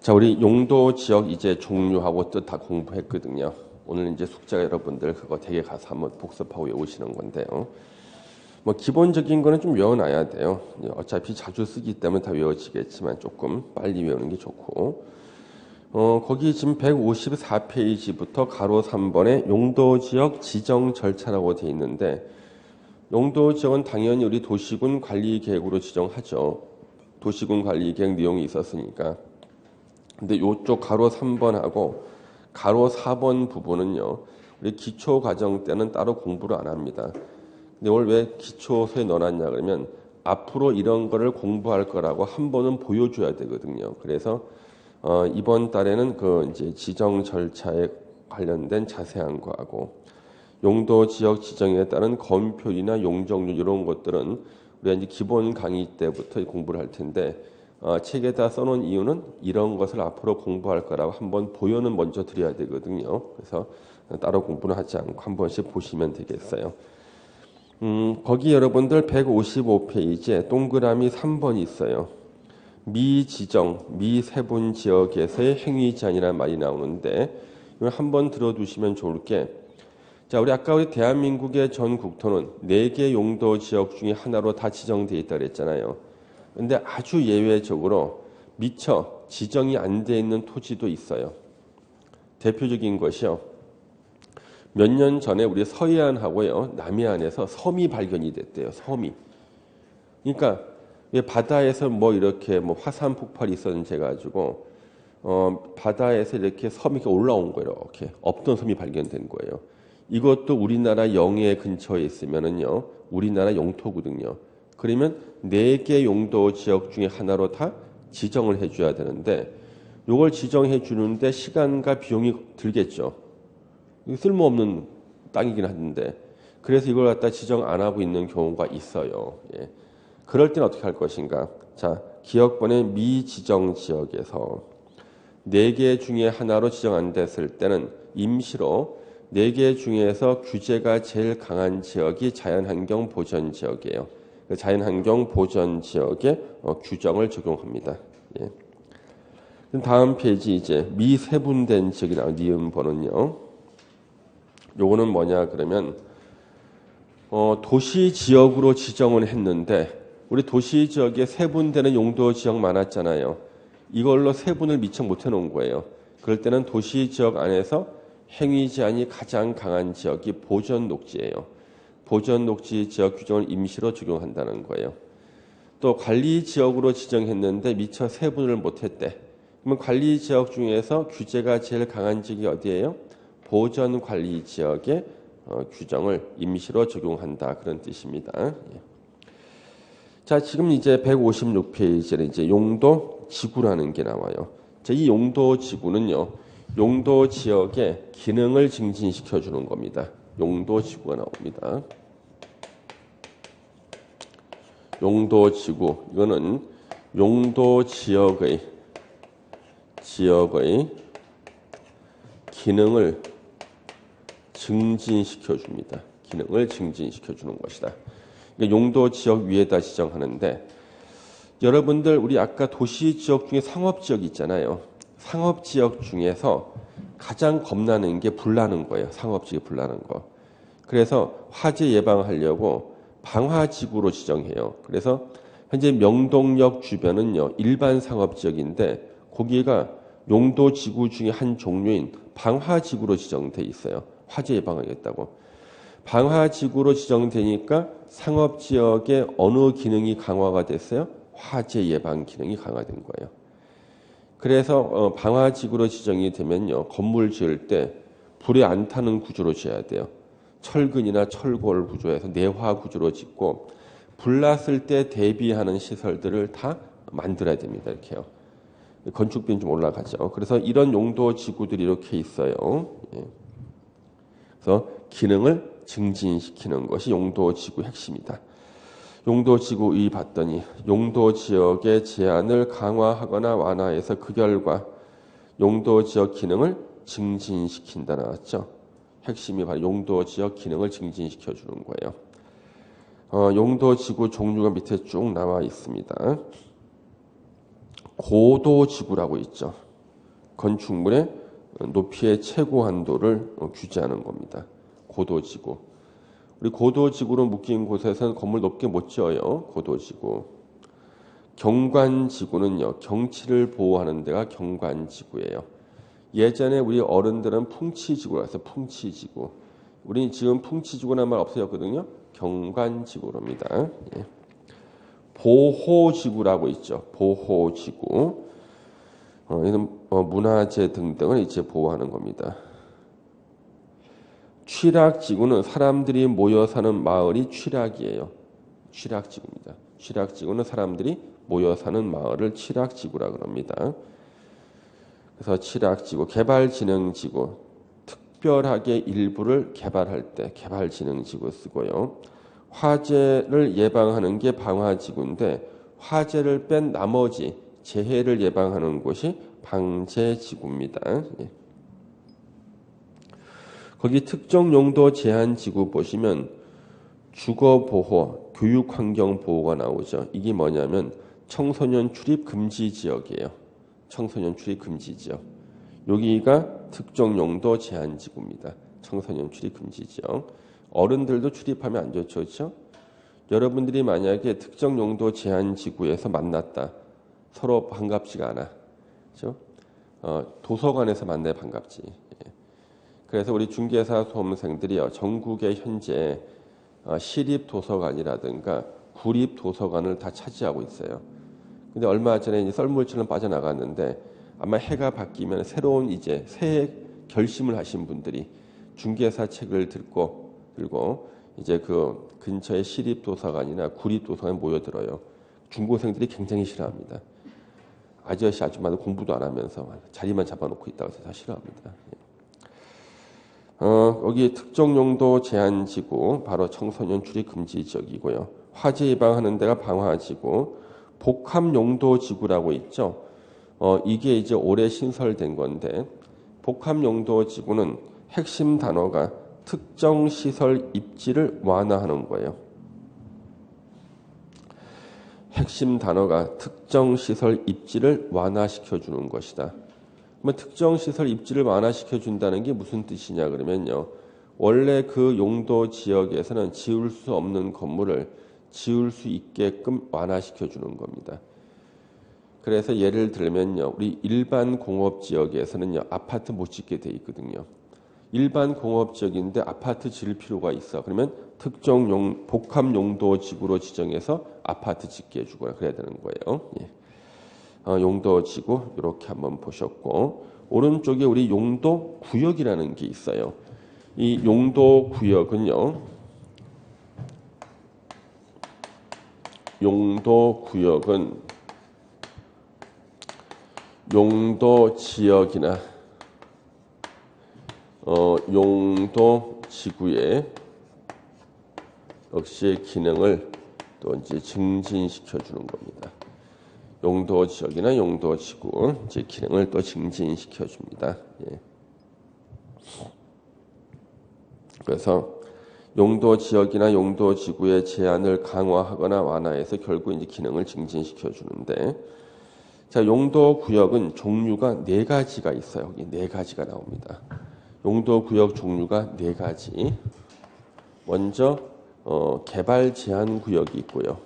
자, 우리 용도 지역 이제 종류하고 뜻 다 공부했거든요. 오늘 이제 숙제가 여러분들 그거 댁에 가서 한번 복습하고 외우시는 건데요. 뭐 기본적인 거는 좀 외워놔야 돼요. 어차피 자주 쓰기 때문에 다 외워지겠지만 조금 빨리 외우는 게 좋고. 거기 지금 154페이지부터 가로 3번에 용도 지역 지정 절차라고 돼 있는데, 용도 지역은 당연히 우리 도시군 관리 계획으로 지정하죠. 도시군 관리 계획 내용이 있었으니까. 근데 요쪽 가로 3번하고 가로 4번 부분은요, 우리 기초 과정 때는 따로 공부를 안 합니다. 근데 오늘 왜 기초서에 넣어놨냐 그러면 앞으로 이런 거를 공부할 거라고 한 번은 보여줘야 되거든요. 그래서 이번 달에는 그 이제 지정 절차에 관련된 자세한 거하고 용도 지역 지정에 따른 검표이나 용적률 이런 것들은 우리가 이제 기본 강의 때부터 공부를 할 텐데, 책에다 써놓은 이유는 이런 것을 앞으로 공부할 거라고 한번 보여는 먼저 드려야 되거든요. 그래서 따로 공부는 하지 않고 한 번씩 보시면 되겠어요. 거기 여러분들 155페이지에 동그라미 3번이 있어요. 미지정, 미세분 지역에서의 행위 제한이라는 말이 나오는데, 이걸 한번 들어두시면 좋을 게, 자, 우리 대한민국의 전 국토는 4개 용도 지역 중에 하나로 다 지정되어 있다 그랬잖아요. 근데 아주 예외적으로 미처 지정이 안 돼 있는 토지도 있어요. 대표적인 것이요. 몇 년 전에 우리 서해안하고요, 남해안에서 섬이 발견이 됐대요. 섬이. 그러니까 왜 바다에서 뭐 이렇게 뭐 화산 폭발이 있었는지 해가지고 바다에서 이렇게 섬이 올라온 거예요. 이렇게 없던 섬이 발견된 거예요. 이것도 우리나라 영해 근처에 있으면은요, 우리나라 영토거든요. 그러면 4개 용도 지역 중에 하나로 다 지정을 해줘야 되는데, 이걸 지정해 주는데 시간과 비용이 들겠죠. 쓸모없는 땅이긴 한데, 그래서 이걸 갖다 지정 안 하고 있는 경우가 있어요. 예. 그럴 때는 어떻게 할 것인가? 자, 기억번의 미지정 지역에서 4개 중에 하나로 지정 안 됐을 때는 임시로 4개 중에서 규제가 제일 강한 지역이 자연환경 보전 지역이에요. 자연환경 보전 지역에 규정을 적용합니다. 예. 다음 페이지 이제 미세분된 지역이 나온 니은번은요. 요거는 뭐냐 그러면 도시 지역으로 지정을 했는데, 우리 도시 지역에 세분되는 용도 지역 많았잖아요. 이걸로 세분을 미처 못 해놓은 거예요. 그럴 때는 도시 지역 안에서 행위 제한이 가장 강한 지역이 보전 녹지예요. 보전 녹지 지역 규정을 임시로 적용한다는 거예요. 또 관리 지역으로 지정했는데 미처 세분을 못했대. 그러면 관리 지역 중에서 규제가 제일 강한 지역이 어디예요? 보전 관리 지역의 규정을 임시로 적용한다, 그런 뜻입니다. 예. 자, 지금 이제 156페이지에 이제 용도 지구라는 게 나와요. 자, 이 용도 지구는요, 용도 지역의 기능을 증진시켜 주는 겁니다. 용도 지구가 나옵니다. 용도 지구, 이거는 용도 지역의 기능을 증진시켜 줍니다. 기능을 증진시켜 주는 것이다. 그러니까 용도 지역 위에다 지정하는데, 여러분들 우리 아까 도시 지역 중에 상업 지역 있잖아요. 상업 지역 중에서 가장 겁나는 게 불 나는 거예요. 상업 지역에 불 나는 거. 그래서 화재 예방하려고 방화지구로 지정해요. 그래서 현재 명동역 주변은요, 일반 상업 지역인데 거기가 용도 지구 중에 한 종류인 방화지구로 지정돼 있어요. 화재 예방하겠다고. 방화지구로 지정되니까 상업 지역의 어느 기능이 강화가 됐어요? 화재 예방 기능이 강화된 거예요. 그래서 방화지구로 지정이 되면요, 건물 지을 때 불에 안 타는 구조로 지어야 돼요. 철근이나 철골 구조에서 내화 구조로 짓고, 불났을 때 대비하는 시설들을 다 만들어야 됩니다. 이렇게요. 건축비는 좀 올라가죠. 그래서 이런 용도 지구들이 이렇게 있어요. 예. 그래서 기능을 증진시키는 것이 용도 지구의 핵심이다. 용도 지구의 봤더니 용도 지역의 제한을 강화하거나 완화해서 그 결과 용도 지역 기능을 증진시킨다 나왔죠. 핵심이 바로 용도 지역 기능을 증진시켜 주는 거예요. 용도 지구 종류가 밑에 쭉 나와 있습니다. 고도 지구라고 있죠. 건축물의 높이의 최고 한도를 규제하는 겁니다. 고도지구. 우리 고도지구로 묶인 곳에서는 건물 높게 못 지어요. 고도지구. 경관지구는요. 경치를 보호하는 데가 경관지구예요. 예전에 우리 어른들은 풍치지구라고 해서 풍치지구. 우리 지금 풍치지구란 말 없어졌거든요. 경관지구랍니다. 예. 보호지구라고 있죠. 보호지구. 이는 문화재 등등을 이제 보호하는 겁니다. 취락지구는 사람들이 모여 사는 마을이 취락이에요. 취락지구입니다. 취락지구는 사람들이 모여 사는 마을을 취락지구라 그럽니다. 그래서 취락지구, 개발진흥지구, 특별하게 일부를 개발할 때 개발진흥지구 쓰고요. 화재를 예방하는 게 방화지구인데 화재를 뺀 나머지 재해를 예방하는 곳이 방제지구입니다. 예. 거기 특정 용도 제한 지구 보시면 주거 보호, 교육 환경 보호가 나오죠. 이게 뭐냐면 청소년 출입 금지 지역이에요. 청소년 출입 금지 지역. 여기가 특정 용도 제한 지구입니다. 청소년 출입 금지 지역. 어른들도 출입하면 안 좋죠. 그렇죠? 여러분들이 만약에 특정 용도 제한 지구에서 만났다. 서로 반갑지가 않아. 그렇죠? 도서관에서 만나야 반갑지. 예. 그래서 우리 중개사 수험생들이요. 전국에 현재 시립 도서관이라든가 구립 도서관을 다 차지하고 있어요. 근데 얼마 전에 이제 썰물처럼 빠져나갔는데 아마 해가 바뀌면 새로운 이제 새해 결심을 하신 분들이 중개사 책을 들고 이제 그 근처의 시립 도서관이나 구립 도서관에 모여들어요. 중고생들이 굉장히 싫어합니다. 아저씨 아줌마도 공부도 안 하면서 자리만 잡아놓고 있다고 해서 다 싫어합니다. 여기 특정 용도 제한 지구 바로 청소년 출입 금지 지역이고요. 화재 예방하는 데가 방화지구, 복합 용도 지구라고 있죠. 이게 이제 올해 신설된 건데 복합 용도 지구는 핵심 단어가 특정 시설 입지를 완화하는 거예요. 핵심 단어가 특정 시설 입지를 완화시켜 주는 것이다. 그러면 특정 시설 입지를 완화시켜 준다는 게 무슨 뜻이냐 그러면요. 원래 그 용도 지역에서는 지을 수 없는 건물을 지을 수 있게끔 완화시켜 주는 겁니다. 그래서 예를 들면요. 우리 일반 공업 지역에서는요. 아파트 못 짓게 돼 있거든요. 일반 공업 지역인데 아파트 지을 필요가 있어. 그러면 특정 복합 용도 지구로 지정해서 아파트 짓게 해주거나 그래야 되는 거예요. 예. 용도 지구 이렇게 한번 보셨고 오른쪽에 우리 용도 구역이라는 게 있어요. 이 용도 구역은요. 용도 구역은 용도 지역이나 용도 지구의 역시 기능을 또 이제 증진시켜 주는 겁니다. 용도 지역이나 용도 지구 이제 기능을 또 증진시켜 줍니다. 예. 그래서 용도 지역이나 용도 지구의 제한을 강화하거나 완화해서 결국 이제 기능을 증진시켜 주는데, 자 용도 구역은 종류가 4가지가 있어요. 여기 4가지가 나옵니다. 용도 구역 종류가 4가지. 먼저 개발 제한 구역이 있고요.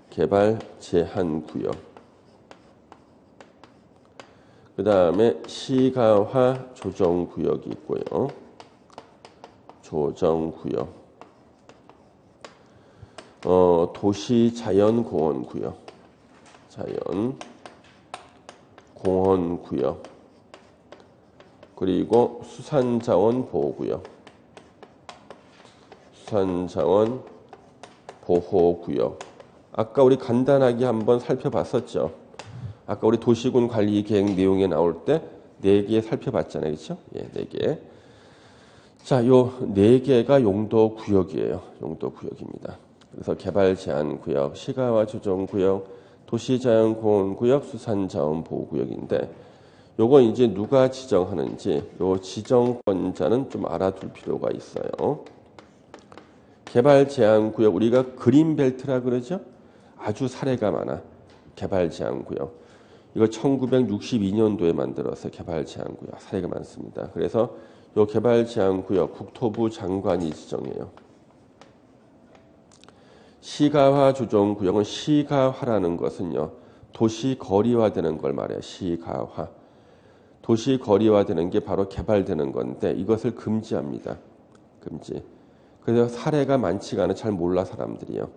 개발 제한 구역. 그 다음에 시가화 조정 구역이 있고요. 조정 구역. 도시 자연 공원 구역. 자연 공원 구역. 그리고 수산자원 보호구역. 수산자원 보호구역. 아까 우리 간단하게 한번 살펴봤었죠. 아까 우리 도시군 관리 계획 내용에 나올 때 4개 살펴봤잖아요. 그렇죠? 예, 4개. 자, 요 4개가 용도 구역이에요. 용도 구역입니다. 그래서 개발 제한 구역, 시가화 조정 구역, 도시 자연 공원 구역, 수산자원 보호 구역인데 요거 이제 누가 지정하는지 요 지정권자는 좀 알아둘 필요가 있어요. 개발 제한 구역 우리가 그린벨트라 그러죠? 아주 사례가 많아. 개발 제한 구역. 이거 1962년도에 만들어서 개발 제한구역 사례가 많습니다. 그래서 이 개발 제한구역 국토부 장관이 지정해요. 시가화 조정구역은 시가화라는 것은요. 도시 거리화되는 걸 말해요. 시가화. 도시 거리화되는 게 바로 개발되는 건데 이것을 금지합니다. 금지. 그래서 사례가 많지가 않아 잘 몰라 사람들이요.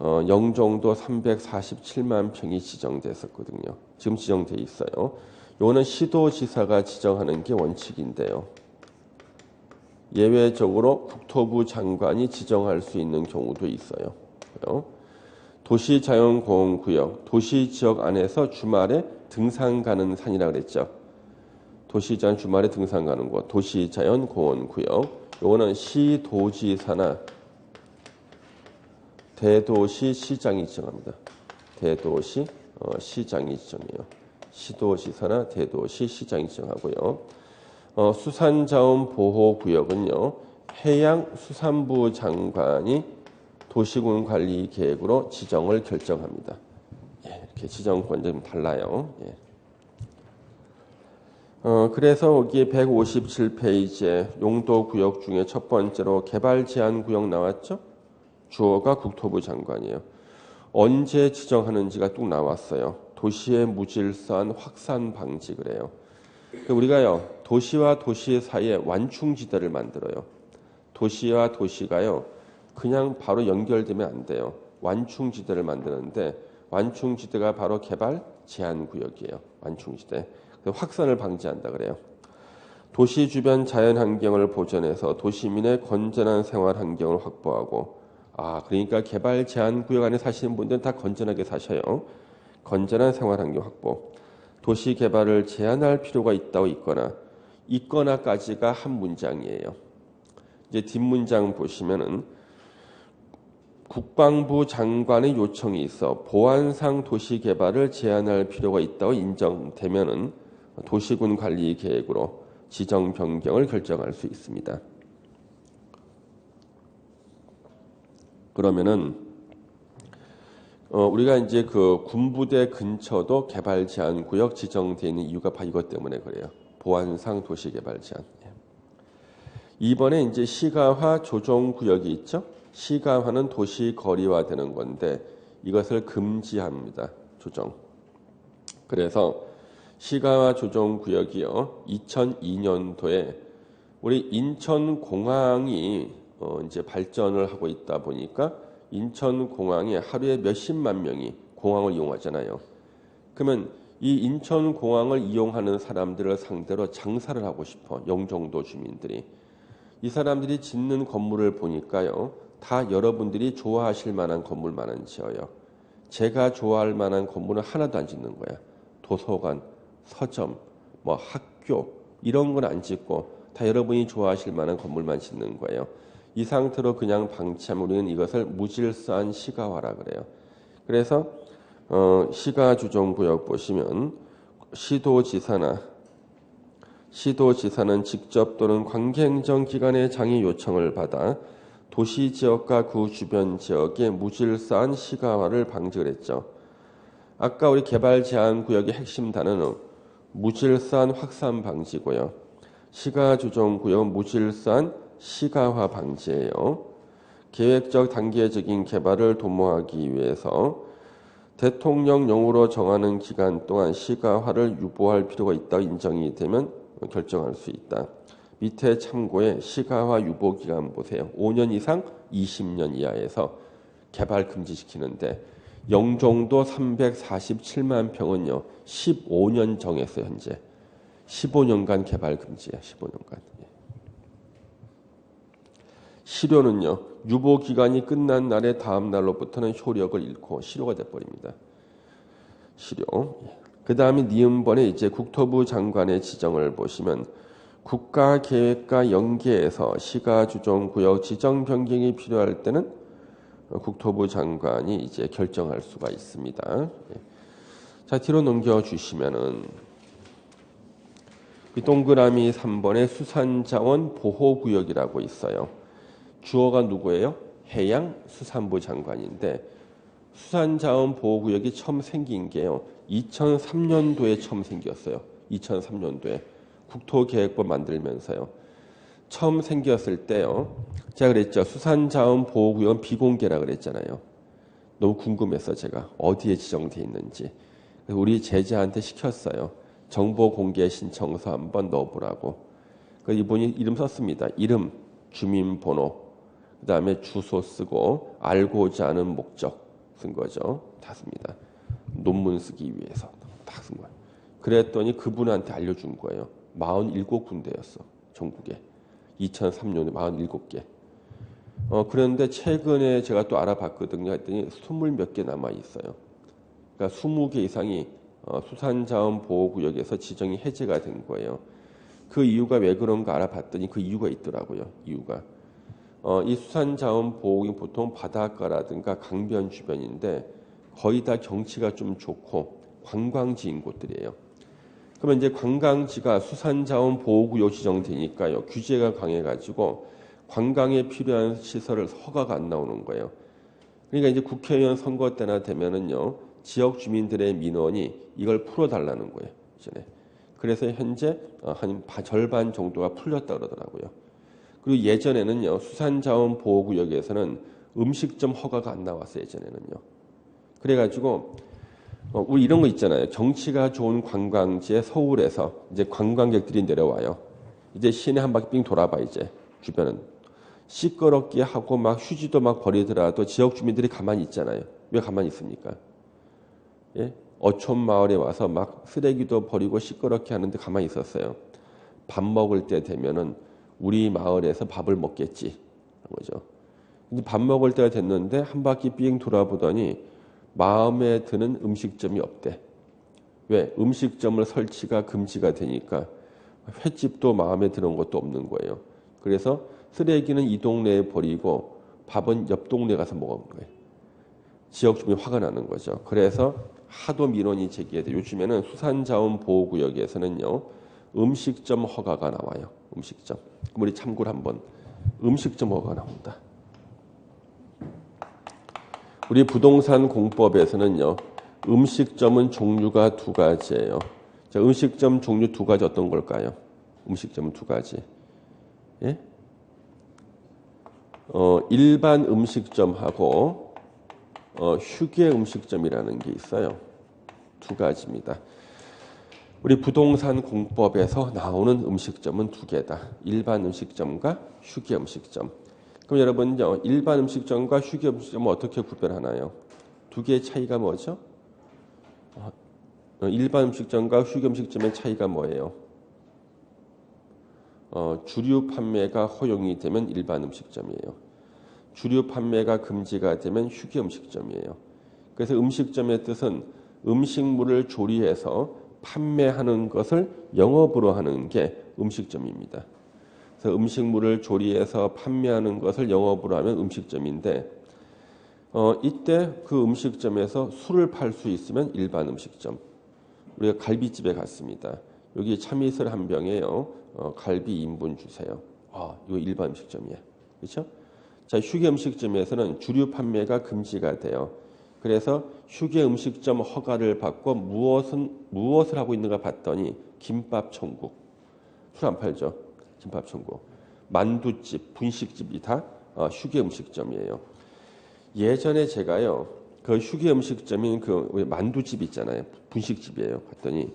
영종도 347만 평이 지정됐었거든요. 지금 지정돼 있어요. 이거는 시도지사가 지정하는 게 원칙인데요. 예외적으로 국토부 장관이 지정할 수 있는 경우도 있어요. 도시자연공원구역, 도시지역 안에서 주말에 등산 가는 산이라고 그랬죠. 도시자연 주말에 등산 가는 곳, 도시자연공원구역. 요거는 시도지사나 대도시 시장이 지정합니다. 대도시 시장이 지정해요. 시도지사나 대도시 시장이 지정하고요. 수산자원보호구역은요. 해양수산부 장관이 도시군 관리 계획으로 지정을 결정합니다. 예, 이렇게 지정권이 좀 달라요. 예. 그래서 여기 157페이지에 용도구역 중에 첫 번째로 개발제한구역 나왔죠? 주어가 국토부 장관이에요. 언제 지정하는지가 뚝 나왔어요. 도시의 무질서한 확산 방지 그래요. 우리가요 도시와 도시 사이에 완충지대를 만들어요. 도시와 도시가요 그냥 바로 연결되면 안 돼요. 완충지대를 만드는데 완충지대가 바로 개발 제한구역이에요. 완충지대. 확산을 방지한다 그래요. 도시 주변 자연환경을 보존해서 도시민의 건전한 생활 환경을 확보하고 그러니까 개발 제한구역 안에 사시는 분들은 다 건전하게 사셔요. 건전한 생활 환경 확보. 도시 개발을 제한할 필요가 있다고 있거나까지가 한 문장이에요. 이제 뒷문장 보시면은 국방부 장관의 요청이 있어 보안상 도시 개발을 제한할 필요가 있다고 인정되면은 도시군 관리 계획으로 지정 변경을 결정할 수 있습니다. 그러면은 우리가 이제 그 군부대 근처도 개발 제한 구역 지정되어 있는 이유가 바로 이것 때문에 그래요. 보안상 도시 개발 제한. 이번에 이제 시가화 조정 구역이 있죠. 시가화는 도시 거리화되는 건데 이것을 금지합니다. 조정. 그래서 시가화 조정 구역이요. 2002년도에 우리 인천공항이 이제 발전을 하고 있다 보니까 인천공항에 하루에 몇십만 명이 공항을 이용하잖아요. 그러면 이 인천공항을 이용하는 사람들을 상대로 장사를 하고 싶어. 영종도 주민들이. 이 사람들이 짓는 건물을 보니까요. 다 여러분들이 좋아하실 만한 건물만은 지어요. 제가 좋아할 만한 건물은 하나도 안 짓는 거야. 도서관, 서점, 뭐 학교 이런 건 안 짓고 다 여러분이 좋아하실 만한 건물만 짓는 거예요. 이 상태로 그냥 방치하면 우리는 이것을 무질서한 시가화라 그래요. 그래서 시가조정구역 보시면 시도지사는 직접 또는 관계행정기관의 장의 요청을 받아 도시지역과 그 주변 지역의 무질서한 시가화를 방지를 했죠. 아까 우리 개발제한구역의 핵심 단어는 무질서한 확산 방지고요. 시가조정구역은 무질서한 시가화 방지예요. 계획적 단계적인 개발을 도모하기 위해서 대통령령으로 정하는 기간 동안 시가화를 유보할 필요가 있다고 인정이 되면 결정할 수 있다. 밑에 참고에 시가화 유보 기간 보세요. 5년 이상 20년 이하에서 개발 금지시키는데 영종도 347만 평은요. 15년 정했어요. 현재. 15년간 개발 금지야. 15년간. 실효는요. 유보 기간이 끝난 날의 다음 날로부터는 효력을 잃고 실효가 돼버립니다. 실효. 그 다음에 니은번에 이제 국토부 장관의 지정을 보시면 국가계획과 연계해서 시가조정구역 지정 변경이 필요할 때는 국토부 장관이 이제 결정할 수가 있습니다. 자, 뒤로 넘겨주시면은 이 동그라미 3번에 수산자원 보호구역이라고 있어요. 주어가 누구예요? 해양수산부 장관인데 수산자원 보호구역이 처음 생긴 게요. 2003년도에 처음 생겼어요. 2003년도에 국토계획법 만들면서요. 처음 생겼을 때요. 제가 그랬죠. 수산자원보호구역은 비공개라 그랬잖아요. 너무 궁금해서 제가 어디에 지정돼 있는지. 그래서 우리 제자한테 시켰어요. 정보 공개 신청서 한번 넣어보라고. 그래서 이분이 이름 썼습니다. 이름, 주민번호, 그 다음에 주소 쓰고 알고자 하는 목적 쓴 거죠. 다 씁니다. 논문 쓰기 위해서 다 쓴 거예요. 그랬더니 그분한테 알려준 거예요. 47군데였어. 전국에. 2003년에 47개. 그런데 최근에 제가 또 알아봤거든요. 했더니 20몇 개 남아 있어요. 그러니까 20개 이상이 수산자원보호구역에서 지정이 해제가 된 거예요. 그 이유가 왜 그런가 알아봤더니 그 이유가 있더라고요. 이유가. 이 수산자원보호구역이 보통 바닷가라든가 강변 주변인데 거의 다 경치가 좀 좋고 관광지인 곳들이에요. 그러면 이제 관광지가 수산자원보호구역 지정되니까요. 규제가 강해가지고 관광에 필요한 시설을 허가가 안 나오는 거예요. 그러니까 이제 국회의원 선거 때나 되면은요. 지역 주민들의 민원이 이걸 풀어달라는 거예요. 이전에. 그래서 현재 한 절반 정도가 풀렸다 그러더라고요. 그리고 예전에는요. 수산자원보호구역에서는 음식점 허가가 안 나왔어요. 예전에는요. 그래가지고 우리 이런 거 있잖아요. 경치가 좋은 관광지에 서울에서 이제 관광객들이 내려와요. 이제 시내 한 바퀴 삥 돌아봐 이제 주변은 시끄럽게 하고 막 휴지도 막 버리더라도 지역 주민들이 가만히 있잖아요. 왜 가만히 있습니까? 예? 어촌 마을에 와서 막 쓰레기도 버리고 시끄럽게 하는데 가만히 있었어요. 밥 먹을 때 되면은 우리 마을에서 밥을 먹겠지. 그런 거죠. 이제 밥 먹을 때가 됐는데 한 바퀴 삥 돌아보더니 마음에 드는 음식점이 없대. 왜? 음식점을 설치가 금지가 되니까 횟집도 마음에 드는 것도 없는 거예요. 그래서 쓰레기는 이 동네에 버리고 밥은 옆 동네 가서 먹은 거예요. 지역 주민이 화가 나는 거죠. 그래서 하도 민원이 제기돼 요즘에는 수산자원보호구역에서는요. 음식점 허가가 나와요. 음식점. 그럼 우리 참고로 한번 음식점 허가가 나온다. 우리 부동산 공법에서는요. 음식점은 종류가 두 가지예요. 자, 음식점 종류 두 가지 어떤 걸까요? 음식점은 두 가지. 예? 일반 음식점하고 휴게 음식점이라는 게 있어요. 두 가지입니다. 우리 부동산 공법에서 나오는 음식점은 두 개다. 일반 음식점과 휴게 음식점. 그럼 여러분요, 일반 음식점과 휴게 음식점은 어떻게 구별하나요? 두 개의 차이가 뭐죠? 일반 음식점과 휴게 음식점의 차이가 뭐예요? 주류 판매가 허용이 되면 일반 음식점이에요. 주류 판매가 금지가 되면 휴게 음식점이에요. 그래서 음식점의 뜻은 음식물을 조리해서 판매하는 것을 영업으로 하는 게 음식점입니다. 그래서 음식물을 조리해서 판매하는 것을 영업으로 하면 음식점인데 이때 그 음식점에서 술을 팔 수 있으면 일반 음식점. 우리가 갈비집에 갔습니다. 여기 참이슬 한 병에요. 갈비 2인분 주세요. 이거 일반 음식점이야. 그렇죠? 자, 휴게 음식점에서는 주류 판매가 금지가 돼요. 그래서 휴게 음식점 허가를 받고 무엇을 하고 있는가 봤더니 김밥 천국. 술 안 팔죠. 김밥 천국. 만두집, 분식집이 다 휴게 음식점이에요. 예전에 제가요. 그 휴게 음식점인 그 만두집 있잖아요. 분식집이에요. 봤더니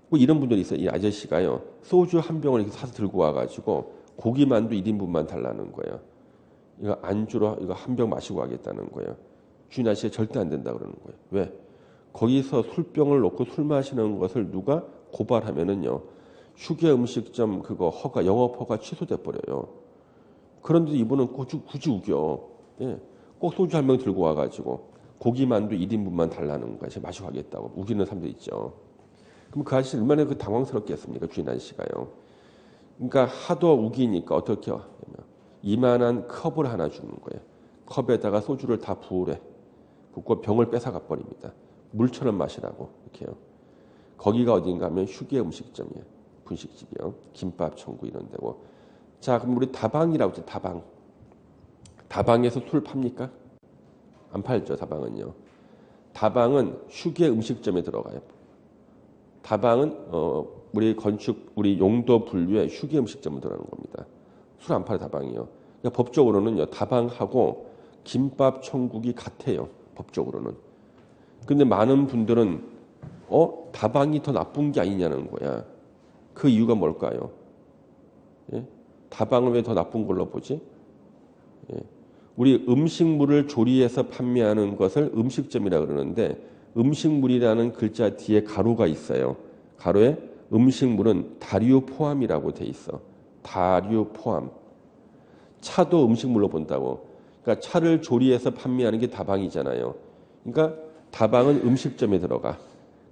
뭐 이런 분들이 있어요. 이 아저씨가요. 소주 한 병을 이렇게 사서 들고 와가지고 고기 만두 1인분만 달라는 거예요. 이거 안주로 이거 한 병 마시고 가겠다는 거예요. 주인 아저씨가 절대 안 된다 그러는 거예요. 왜? 거기서 술병을 놓고 술 마시는 것을 누가 고발하면은요. 휴게 음식점 그거 허가 영업 허가 취소돼 버려요. 그런데 이분은 굳이 우겨. 예. 꼭 소주 한 병 들고 와가지고 고기 만두 1인분만 달라는 거야. 제가 마시고 가겠다고 우기는 사람도 있죠. 그럼 그 아저씨 얼마나 그 당황스럽겠습니까? 주인 아저씨가요. 그러니까 하도 우기니까 어떻게 하냐면 이만한 컵을 하나 주는 거예요. 컵에다가 소주를 다 부으래. 붓고 병을 뺏어가 버립니다. 물처럼 마시라고 이렇게요. 거기가 어딘가 하면 휴게 음식점이에요. 분식집이요. 김밥 천국 이런 데고. 자, 그럼 우리 다방이라고 하죠. 다방. 다방에서 술 팝니까? 안 팔죠. 다방은요. 다방은 휴게 음식점에 들어가요. 다방은 우리 용도 분류의 휴게 음식점에 들어가는 겁니다. 술 안 팔아 다방이요. 그러니까 법적으로는요. 다방하고 김밥 천국이 같아요. 법적으로는. 근데 많은 분들은 다방이 더 나쁜 게 아니냐는 거야. 그 이유가 뭘까요? 예? 다방을 왜 더 나쁜 걸로 보지? 예. 우리 음식물을 조리해서 판매하는 것을 음식점이라 그러는데 음식물이라는 글자 뒤에 가로가 있어요. 가로에 음식물은 다류 포함이라고 돼 있어. 다류 포함. 차도 음식물로 본다고. 그러니까 차를 조리해서 판매하는 게 다방이잖아요. 그러니까 다방은 음식점에 들어가.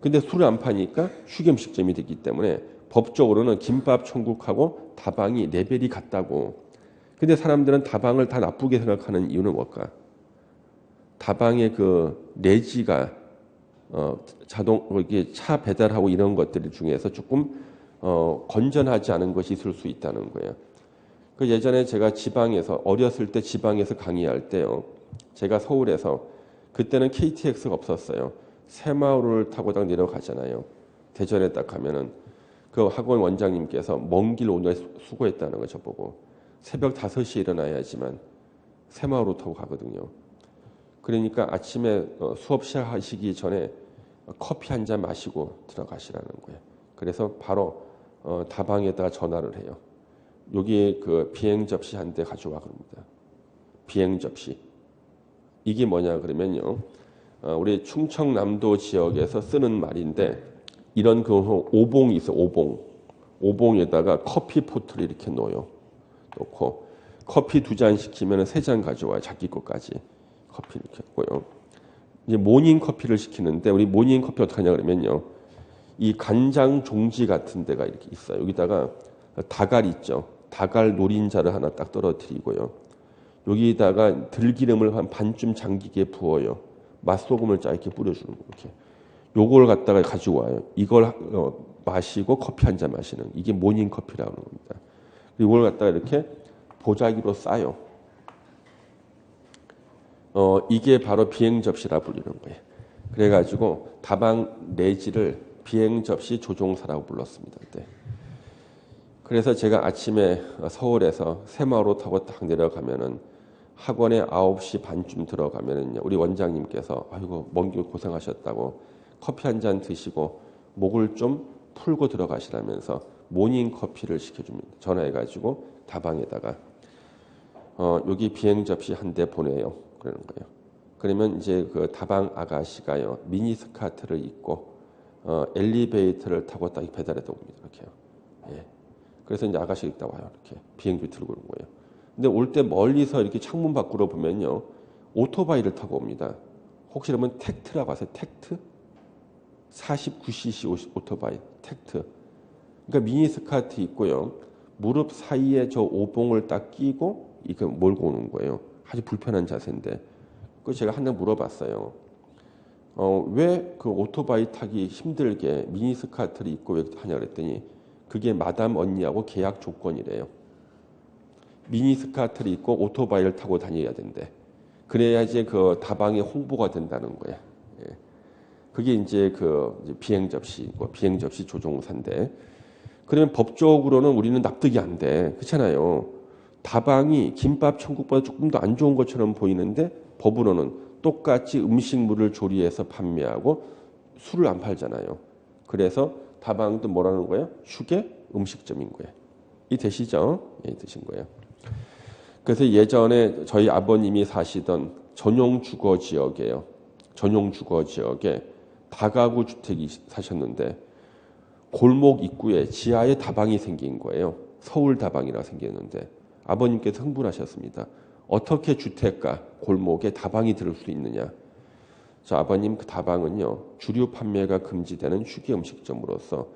근데 술을 안 파니까 휴게 음식점이 되기 때문에 법적으로는 김밥 천국하고 다방이 레벨이 같다고. 근데 사람들은 다방을 다 나쁘게 생각하는 이유는 뭘까? 다방의 그 내지가 이게 차 배달하고 이런 것들 중에서 조금 건전하지 않은 것이 있을 수 있다는 거예요. 그 예전에 제가 지방에서 어렸을 때 지방에서 강의할 때요. 제가 서울에서 그때는 KTX가 없었어요. 새마을호를 타고 딱 내려가잖아요. 대전에 딱 가면은 그 학원 원장님께서 먼 길 오느라 수고했다는 거 저보고 새벽 5시에 일어나야지만 새마을호 타고 가거든요. 그러니까 아침에 수업 시작하시기 전에 커피 한 잔 마시고 들어가시라는 거예요. 그래서 바로 다방에다가 전화를 해요. 여기 그 비행 접시 한 대 가져와 그럽니다. 비행 접시. 이게 뭐냐 그러면요. 우리 충청남도 지역에서 쓰는 말인데 이런 그 오봉이 있어. 오봉에다가 커피 포트를 이렇게 놓고 커피 2잔 시키면 3잔 가져와요. 자기 것까지. 커피 이렇게 했고요. 이제 모닝 커피를 시키는데 우리 모닝 커피 어떻게 하냐 그러면요. 이 간장 종지 같은 데가 이렇게 있어요. 여기다가 다갈 있죠. 다갈 노린자를 하나 딱 떨어뜨리고요. 여기다가 들기름을 한 반쯤 잠기게 부어요. 맛소금을 짧게 뿌려주는 거 이렇게. 요걸 갖다가 가지고 와요. 이걸 마시고 커피 한 잔 마시는 이게 모닝 커피라고 하는 겁니다. 그리고 이걸 갖다가 이렇게 보자기로 싸요. 이게 바로 비행 접시라 불리는 거예요. 그래가지고 다방 내지를 비행 접시 조종사라고 불렀습니다. 그때. 그래서 제가 아침에 서울에서 새마을호 타고 딱 내려가면은 학원에 9시 반쯤 들어가면은요. 우리 원장님께서 아이고 먼 길 고생하셨다고 커피 한 잔 드시고 목을 좀 풀고 들어가시라면서 모닝 커피를 시켜줍니다. 전화해가지고 다방에다가 여기 비행 접시 한 대 보내요. 그러는 거예요. 그러면 이제 그 다방 아가씨가요 미니 스커트를 입고 엘리베이터를 타고 딱 배달해다 옵니다. 이렇게요. 예. 그래서 이제 아가씨 있다 와요. 이렇게 비행기 들고 오는 거예요. 근데 올 때 멀리서 이렇게 창문 밖으로 보면요 오토바이를 타고 옵니다. 혹시 그러면 텍트라고 아세요? 텍트? 49cc 오토바이 텍트. 그러니까 미니 스커트 입고요 무릎 사이에 저 오봉을 딱 끼고 이거 몰고 오는 거예요. 아주 불편한 자세인데 그 제가 한 번 물어봤어요. 왜 그 오토바이 타기 힘들게 미니 스커트를 입고 왜 하냐 그랬더니 그게 마담 언니하고 계약 조건이래요. 미니 스커트를 입고 오토바이를 타고 다녀야 된대. 그래야지 그 다방에 홍보가 된다는 거야. 예. 그게 이제 그 비행 접시 조종사인데 그러면 법적으로는 우리는 납득이 안 돼. 그렇잖아요. 다방이 김밥 천국보다 조금 더 안 좋은 것처럼 보이는데 법으로는 똑같이 음식물을 조리해서 판매하고 술을 안 팔잖아요. 그래서 다방도 뭐라는 거예요? 휴게 음식점인 거예요. 이 되시죠? 예, 되신 거예요. 그래서 예전에 저희 아버님이 사시던 전용 주거 지역이에요. 전용 주거 지역에 다가구 주택이 사셨는데 골목 입구에 지하에 다방이 생긴 거예요. 서울 다방이라 생겼는데 아버님께서 흥분하셨습니다. 어떻게 주택가 골목에 다방이 들을 수 있느냐. 자, 아버님 그 다방은요. 주류 판매가 금지되는 휴게 음식점으로서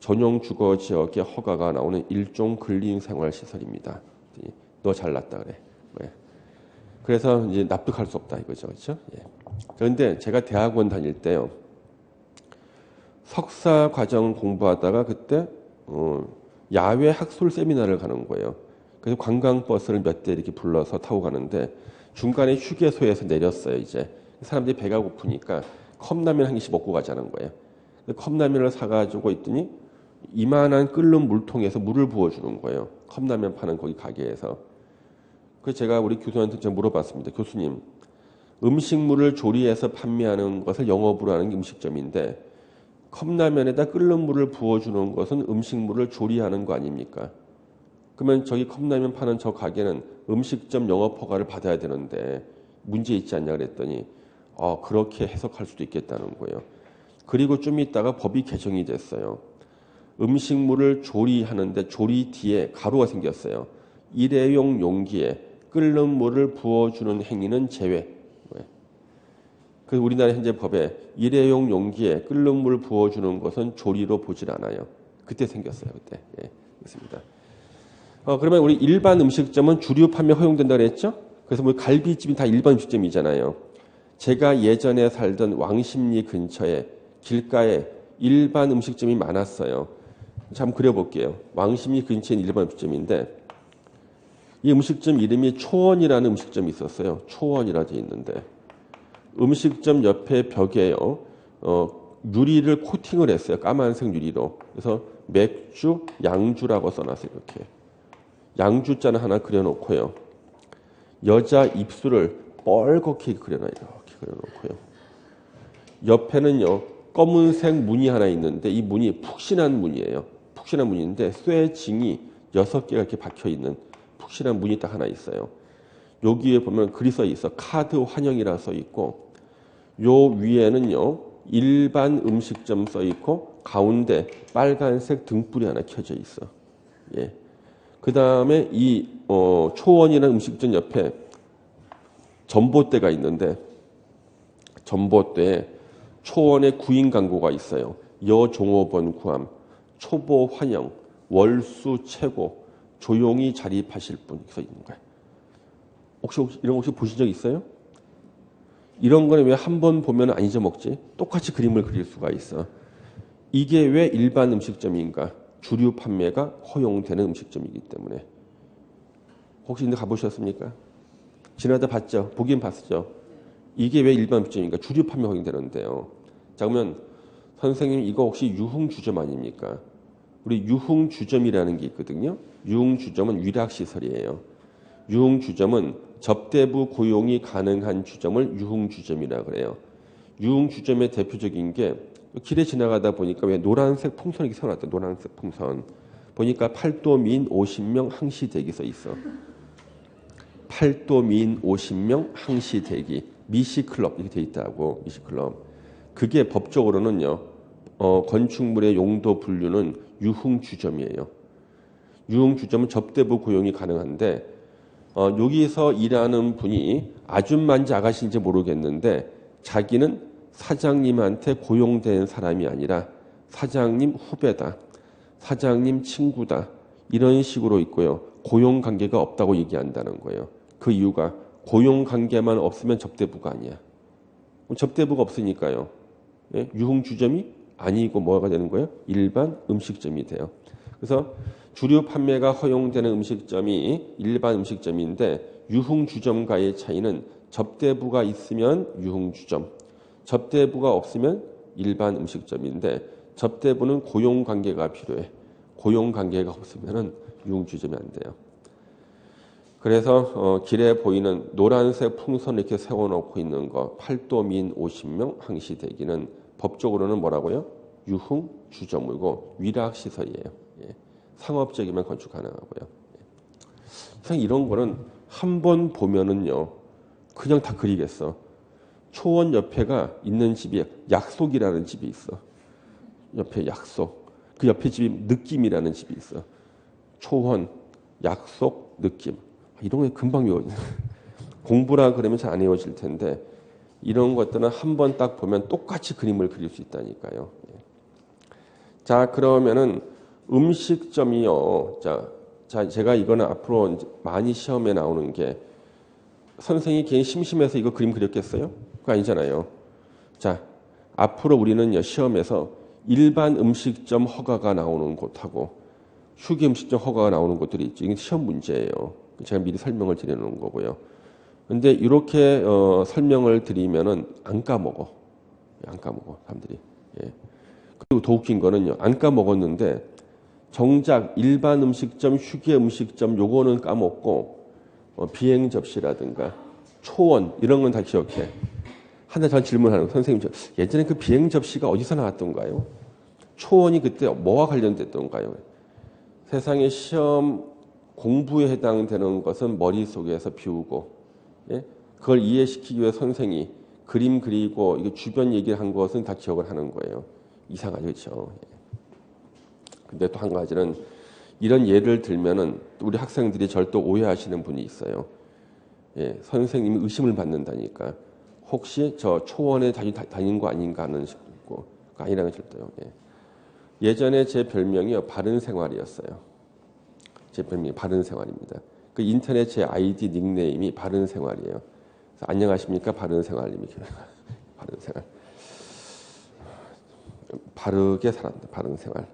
전용 주거 지역에 허가가 나오는 일종 근린생활시설입니다. 너 잘났다 그래. 왜? 그래서 이제 납득할 수 없다 이거죠. 그렇죠? 예. 그런데 제가 대학원 다닐 때요. 석사 과정 공부하다가 그때 야외 학술 세미나를 가는 거예요. 그래서 관광버스를 몇 대 이렇게 불러서 타고 가는데 중간에 휴게소에서 내렸어요. 이제 사람들이 배가 고프니까 컵라면 한 개씩 먹고 가자는 거예요. 컵라면을 사가지고 있더니 이만한 끓는 물통에서 물을 부어주는 거예요. 컵라면 파는 거기 가게에서. 그래서 제가 우리 교수한테 제가 물어봤습니다. 교수님, 음식물을 조리해서 판매하는 것을 영업으로 하는 게 음식점인데 컵라면에다 끓는 물을 부어주는 것은 음식물을 조리하는 거 아닙니까? 그러면 저기 컵라면 파는 저 가게는 음식점 영업 허가를 받아야 되는데 문제 있지 않냐 그랬더니 그렇게 해석할 수도 있겠다는 거예요. 그리고 좀 있다가 법이 개정이 됐어요. 음식물을 조리하는데 조리 뒤에 가로가 생겼어요. 일회용 용기에 끓는 물을 부어주는 행위는 제외. 그래서 우리나라 현재 법에 일회용 용기에 끓는 물 부어주는 것은 조리로 보질 않아요. 그때 생겼어요. 그때. 예, 그렇습니다. 그러면 우리 일반 음식점은 주류 판매 허용된다고 그랬죠? 그래서 뭐 갈비집이 다 일반 음식점이잖아요. 제가 예전에 살던 왕십리 근처에 길가에 일반 음식점이 많았어요. 자, 한번 그려볼게요. 왕십리 근처에 일반 음식점인데 이 음식점 이름이 초원이라는 음식점이 있었어요. 초원이라 돼 있는데 음식점 옆에 벽에요. 유리를 코팅을 했어요. 까만색 유리로. 그래서 맥주, 양주라고 써놨어요. 이렇게. 양주잔 하나 그려놓고요. 여자 입술을 뻘겋게 그려놔요. 이렇게 그려놓고요. 옆에는요. 검은색 문이 하나 있는데 이 문이 푹신한 문이에요. 푹신한 문인데 쇠징이 6개가 이렇게 박혀있는 푹신한 문이 딱 하나 있어요. 여기에 보면 글이 써 있어. 카드 환영이라 써 있고 요 위에는요. 일반 음식점 써 있고 가운데 빨간색 등불이 하나 켜져 있어. 예. 그 다음에 이 초원이라는 음식점 옆에 전봇대가 있는데 전봇대에 초원의 구인 광고가 있어요. 여종업원 구함, 초보 환영, 월수 최고, 조용히 자립하실 분 써 있는 거예요. 혹시 이런 거 혹시 보신 적 있어요? 이런 거는 왜 한 번 보면 안 잊어먹지? 똑같이 그림을 그릴 수가 있어. 이게 왜 일반 음식점인가? 주류 판매가 허용되는 음식점이기 때문에. 혹시 근데 가보셨습니까? 지나다 봤죠? 보긴 봤죠? 이게 왜 일반 음식점인가? 주류 판매 허용되는데요. 자, 그러면 선생님 이거 혹시 유흥주점 아닙니까? 우리 유흥주점이라는 게 있거든요. 유흥주점은 위락시설이에요. 유흥주점은 접대부 고용이 가능한 주점을 유흥주점이라고 그래요. 유흥주점의 대표적인 게 길에 지나가다 보니까 왜 노란색 풍선이 세워놨다. 노란색 풍선. 보니까 팔도 미인 50명 항시 대기 써 있어. 팔도 미인 50명 항시 대기. 미시클럽 이렇게 돼 있다고. 미시클럽. 그게 법적으로는요. 건축물의 용도 분류는 유흥주점이에요. 유흥주점은 접대부 고용이 가능한데 여기서 일하는 분이 아줌마인지 아가씨인지 모르겠는데 자기는 사장님한테 고용된 사람이 아니라 사장님 후배다. 사장님 친구다. 이런 식으로 있고요. 고용관계가 없다고 얘기한다는 거예요. 그 이유가 고용관계만 없으면 접대부가 아니야. 접대부가 없으니까요. 예? 유흥주점이 아니고 뭐가 되는 거예요? 일반 음식점이 돼요. 그래서 주류 판매가 허용되는 음식점이 일반 음식점인데 유흥주점과의 차이는 접대부가 있으면 유흥주점, 접대부가 없으면 일반 음식점인데 접대부는 고용관계가 필요해. 고용관계가 없으면 유흥주점이 안 돼요. 그래서 길에 보이는 노란색 풍선 이렇게 세워놓고 있는 거 팔도민 50명 항시 대기는 법적으로는 뭐라고요? 유흥주점이고 위락시설이에요. 예. 상업적이면 건축 가능하고요. 예. 이런 거는 한 번 보면은요 그냥 다 그리겠어. 초원 옆에가 있는 집이 약속이라는 집이 있어. 옆에 약속. 그 옆에 집이 느낌이라는 집이 있어. 초원, 약속, 느낌. 이런 거 금방 외워져. 공부라 그러면 잘 안 외워질 텐데 이런 것들은 한 번 딱 보면 똑같이 그림을 그릴 수 있다니까요. 자, 그러면은 음식점이요. 자, 제가 이거는 앞으로 이제 많이 시험에 나오는 게 선생님이 괜히 심심해서 이거 그림 그렸겠어요? 그거 아니잖아요. 자, 앞으로 우리는 시험에서 일반 음식점 허가가 나오는 곳하고 휴게 음식점 허가가 나오는 곳들이 있죠. 이게 시험 문제예요. 제가 미리 설명을 드려놓은 거고요. 근데 이렇게 설명을 드리면은 안 까먹어. 안 까먹어 사람들이. 예. 그리고 더 웃긴 거는요. 안 까먹었는데 정작 일반 음식점, 휴게 음식점 요거는 까먹고 비행 접시라든가 초원 이런 건 다 기억해. 하나 전 질문하는 거, 선생님 예전에 그 비행 접시가 어디서 나왔던가요? 초원이 그때 뭐와 관련됐던가요? 세상에 시험 공부에 해당되는 것은 머릿속에서 비우고 예? 그걸 이해시키기 위해 선생이 그림 그리고 이거 주변 얘기를 한 것은 다 기억을 하는 거예요. 이상하죠, 그렇죠? 근데 또 한 가지는 이런 예를 들면은 우리 학생들이 절대 오해하시는 분이 있어요. 예, 선생님이 의심을 받는다니까. 혹시 저 초원에 다닌 거 아닌가 하는 식도 있고 아니라는 절대요. 예. 예전에 제 별명이요 바른생활이었어요. 제 별명이 바른생활입니다. 그 인터넷 제 아이디 닉네임이 바른생활이에요. 그래서 안녕하십니까 바른생활님이 바른생활. 바르게 살았다. 바른생활.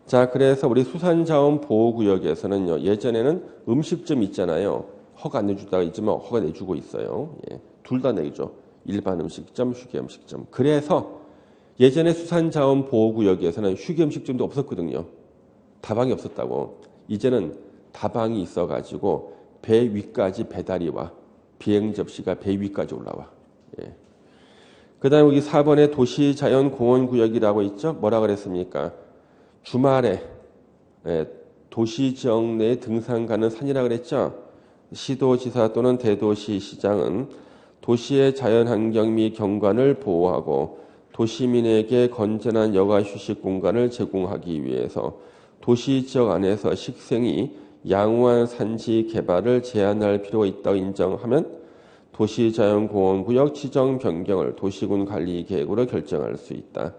자, 그래서 우리 수산자원보호구역에서는요 예전에는 음식점 있잖아요. 허가 안 내주다가 있지만 허가 내주고 있어요. 예. 둘 다 내죠. 일반 음식점, 휴게 음식점. 그래서 예전에 수산자원보호구역에서는 휴게 음식점도 없었거든요. 다방이 없었다고. 이제는 다방이 있어가지고 배 위까지 배달이 와. 비행 접시가 배 위까지 올라와. 예. 그 다음에 여기 4번에 도시자연공원구역이라고 있죠. 뭐라 그랬습니까? 주말에 도시지역 내 등산 가는 산이라고 그랬죠. 시도지사 또는 대도시 시장은 도시의 자연환경 및 경관을 보호하고 도시민에게 건전한 여가 휴식 공간을 제공하기 위해서 도시지역 안에서 식생이 양호한 산지 개발을 제한할 필요가 있다고 인정하면 도시자연공원구역 지정 변경을 도시군 관리 계획으로 결정할 수 있다.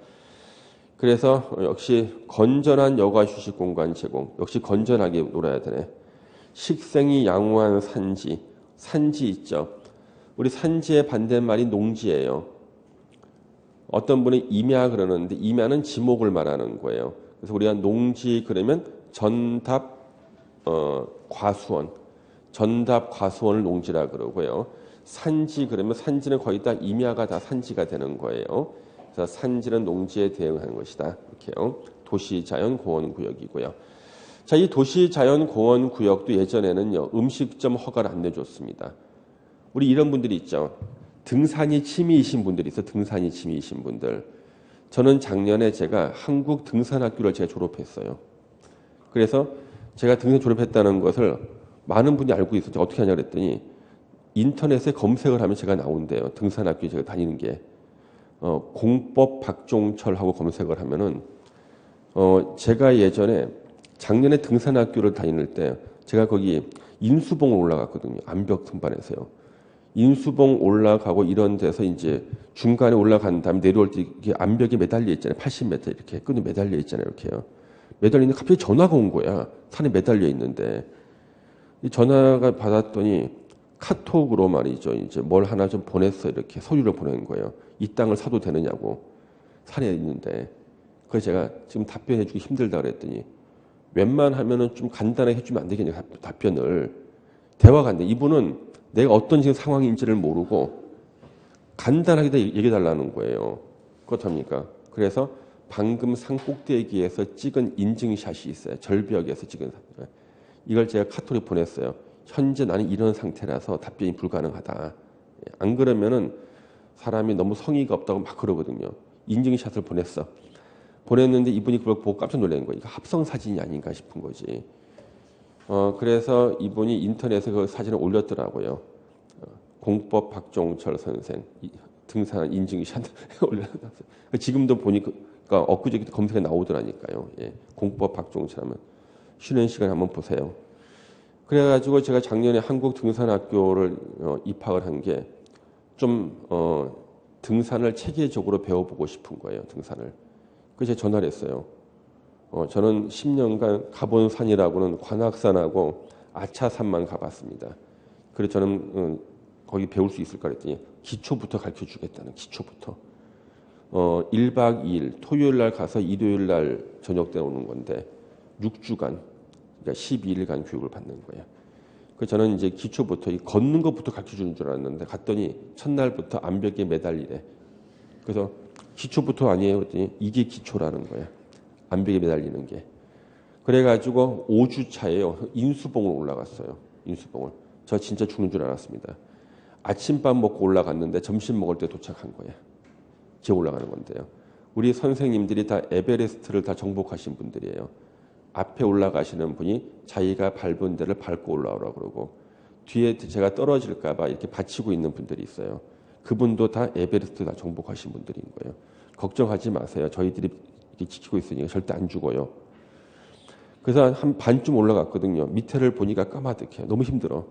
그래서 역시 건전한 여가 휴식 공간 제공. 역시 건전하게 놀아야 되네. 식생이 양호한 산지. 산지 있죠. 우리 산지의 반대말이 농지예요. 어떤 분이 임야 그러는데 임야는 지목을 말하는 거예요. 그래서 우리가 농지 그러면 전답 과수원. 전답 과수원을 농지라 그러고요. 산지 그러면 산지는 거의 다 임야가 다 산지가 되는 거예요. 그래서 산지는 농지에 대응하는 것이다. 이렇게요. 도시자연공원구역이고요. 자, 이 도시자연공원구역도 예전에는요 음식점 허가를 안 내줬습니다. 우리 이런 분들이 있죠. 등산이 취미이신 분들이 있어. 등산이 취미이신 분들. 저는 작년에 제가 한국 등산학교를 제가 졸업했어요. 그래서 제가 등산 졸업했다는 것을 많은 분이 알고 있었죠. 어떻게 하냐 그랬더니 인터넷에 검색을 하면 제가 나온대요. 등산학교에 제가 다니는 게. 공법 박종철하고 검색을 하면은 제가 예전에 작년에 등산학교를 다닐 때 제가 거기 인수봉을 올라갔거든요. 암벽 등반에서요. 인수봉 올라가고 이런 데서 이제 중간에 올라간 다음에 내려올 때 이게 암벽에 매달려 있잖아요. 80m 이렇게 끈이 매달려 있잖아요. 이렇게요. 매달려 있는데 갑자기 전화가 온 거야. 산에 매달려 있는데 이 전화가 받았더니 카톡으로 말이죠. 이제 뭘 하나 좀 보냈어. 이렇게 서류를 보낸 거예요. 이 땅을 사도 되느냐고. 산에 있는데. 그래서 제가 지금 답변해 주기 힘들다 그랬더니 웬만하면은 좀 간단하게 해주면 안 되겠냐. 답변을. 대화가 안 돼. 이분은 내가 어떤 지금 상황인지를 모르고 간단하게 다 얘기해 달라는 거예요. 그렇답니까? 그래서 방금 산 꼭대기에서 찍은 인증샷이 있어요. 절벽에서 찍은 사진. 이걸 제가 카톡에 보냈어요. 현재 나는 이런 상태라서 답변이 불가능하다. 안 그러면은 사람이 너무 성의가 없다고 막 그러거든요. 인증샷을 보냈어. 보냈는데 이분이 그걸 보고 깜짝 놀란 거예요. 이거 합성 사진이 아닌가 싶은 거지. 그래서 이분이 인터넷에 그 사진을 올렸더라고요. 공법 박종철 선생 등산 인증샷 올려놨어요. 지금도 보니까 엊그저께 검색에 나오더라니까요. 예, 공법 박종철 하면 쉬는 시간에 한번 보세요. 그래가지고 제가 작년에 한국 등산학교를 입학을 한 게 좀 등산을 체계적으로 배워보고 싶은 거예요. 등산을. 그래서 제가 전화를 했어요. 저는 10년간 가본 산이라고는 관악산하고 아차산만 가봤습니다. 그래서 저는 거기 배울 수 있을까 그랬더니 기초부터 가르쳐주겠다는 기초부터. 1박 2일 토요일 날 가서 일요일 날 저녁 때 오는 건데 6주간 그러니까 12일간 교육을 받는 거예요. 그래서 저는 이제 기초부터 걷는 것부터 가르쳐주는 줄 알았는데 갔더니 첫날부터 암벽에 매달리래. 그래서 기초부터 아니에요. 그랬더니 이게 기초라는 거야. 암벽에 매달리는 게. 그래가지고 5주 차에요. 인수봉을 올라갔어요. 인수봉을. 저 진짜 죽는 줄 알았습니다. 아침밥 먹고 올라갔는데 점심 먹을 때 도착한 거예요. 제 올라가는 건데요. 우리 선생님들이 다 에베레스트를 다 정복하신 분들이에요. 앞에 올라가시는 분이 자기가 밟은 데를 밟고 올라오라고 그러고 뒤에 제가 떨어질까 봐 이렇게 받치고 있는 분들이 있어요. 그분도 다 에베레스트 다 정복하신 분들인 거예요. 걱정하지 마세요. 저희들이 이렇게 지키고 있으니까 절대 안 죽어요. 그래서 한 반쯤 올라갔거든요. 밑에를 보니까 까마득해요. 너무 힘들어.